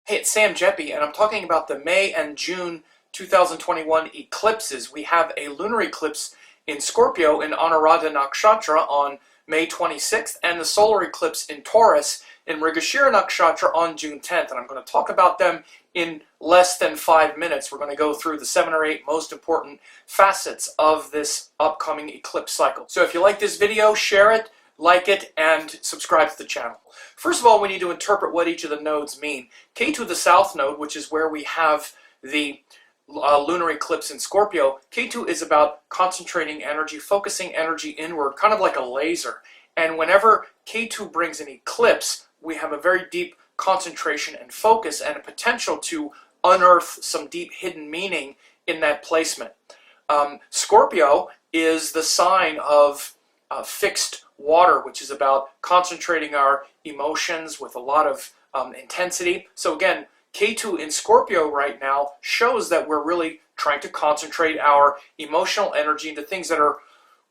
Hey, it's Sam Jeppy, and I'm talking about the May and June 2021 eclipses. We have a lunar eclipse in Scorpio in Anuradha Nakshatra on May 26th, and the solar eclipse in Taurus in Mrigashira Nakshatra on June 10th. And I'm going to talk about them in less than 5 minutes. We're going to go through the 7 or 8 most important facets of this upcoming eclipse cycle. So if you like this video, share it, like it, and subscribe to the channel. First of all, we need to interpret what each of the nodes mean. K2, the south node, which is where we have the lunar eclipse in Scorpio, K2 is about concentrating energy, focusing energy inward, kind of like a laser. And whenever K2 brings an eclipse, we have a very deep concentration and focus and a potential to unearth some deep hidden meaning in that placement. Scorpio is the sign of fixed water, which is about concentrating our emotions with a lot of intensity. So again, K2 in Scorpio right now shows that we're really trying to concentrate our emotional energy into things that are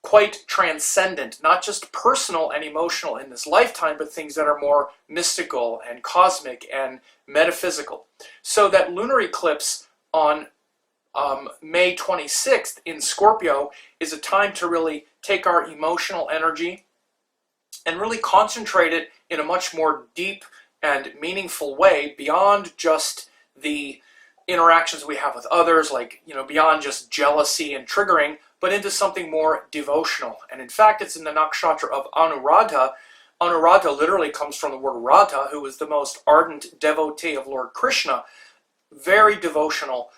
quite transcendent, not just personal and emotional in this lifetime, but things that are more mystical and cosmic and metaphysical. So that lunar eclipse on May 26th in Scorpio is a time to really take our emotional energy and really concentrate it in a much more deep and meaningful way beyond just the interactions we have with others, like, beyond just jealousy and triggering, but into something more devotional. And in fact, it's in the nakshatra of Anuradha. Anuradha literally comes from the word Radha, who is the most ardent devotee of Lord Krishna. Very devotional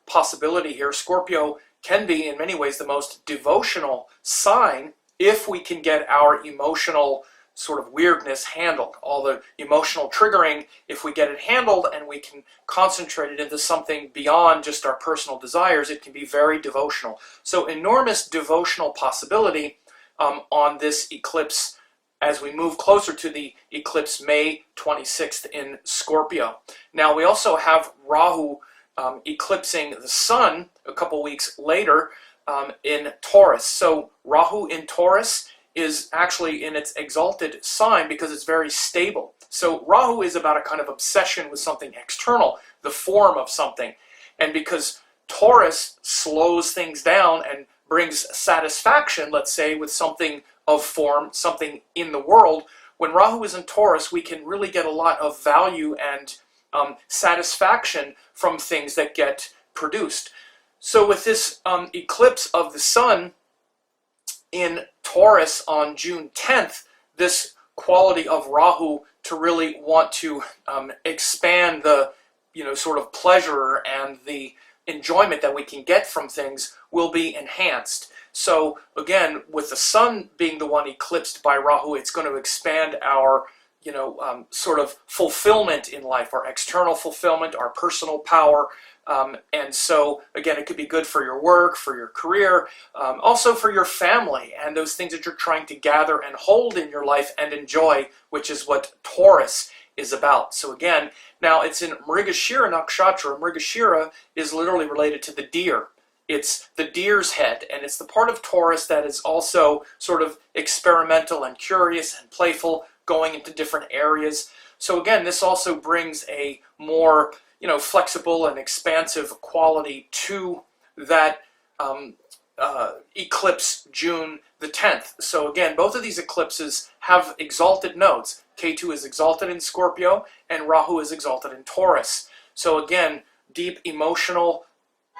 possibility here. Scorpio can be, in many ways, the most devotional sign if we can get our emotional sort of weirdness handled. All the emotional triggering, if we get it handled and we can concentrate it into something beyond just our personal desires, it can be very devotional. So enormous devotional possibility on this eclipse as we move closer to the eclipse May 26th in Scorpio. Now we also have Rahu eclipsing the sun a couple weeks later in Taurus. So Rahu in Taurus is actually in its exalted sign because it's very stable. So Rahu is about a kind of obsession with something external, the form of something. And because Taurus slows things down and brings satisfaction, let's say, with something of form, something in the world, when Rahu is in Taurus, we can really get a lot of value and satisfaction from things that get produced. So with this eclipse of the sun in Taurus on June 10th, this quality of Rahu to really want to expand the sort of pleasure and the enjoyment that we can get from things will be enhanced. So again, with the sun being the one eclipsed by Rahu, it's going to expand our sort of fulfillment in life, our external fulfillment, our personal power. And so, again, it could be good for your work, for your career, also for your family, and those things that you're trying to gather and hold in your life and enjoy, which is what Taurus is about. So again, now it's in Mrigashira Nakshatra. Mrigashira is literally related to the deer. It's the deer's head, and it's the part of Taurus that is also sort of experimental and curious and playful, going into different areas. So again, this also brings a more flexible and expansive quality to that eclipse June the 10th. So again, both of these eclipses have exalted nodes. K2 is exalted in Scorpio and Rahu is exalted in Taurus. So again, deep emotional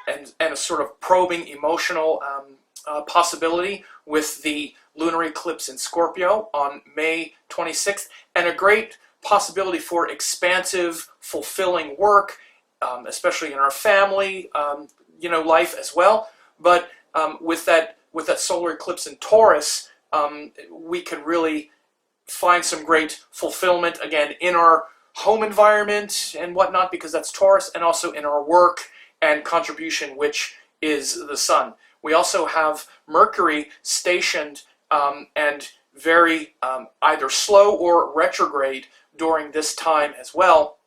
and a sort of probing emotional possibility with the lunar eclipse in Scorpio on May 26th, and a great possibility for expansive, fulfilling work, especially in our family, life as well. But with that solar eclipse in Taurus, we can really find some great fulfillment again in our home environment and whatnot, because that's Taurus, and also in our work and contribution, which is the sun. We also have Mercury stationed and very either slow or retrograde during this time as well,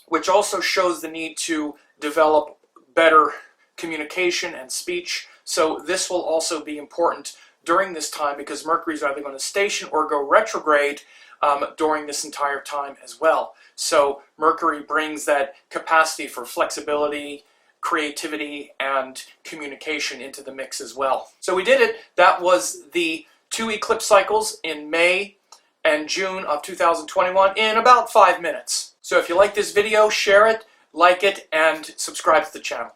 which also shows the need to develop better communication and speech. So this will also be important during this time, because Mercury is either going to station or go retrograde during this entire time as well. So Mercury brings that capacity for flexibility, creativity, and communication into the mix as well. So we did it. That was the 2 eclipse cycles in May and June of 2021 in about 5 minutes. So if you like this video, share it, like it, and subscribe to the channel.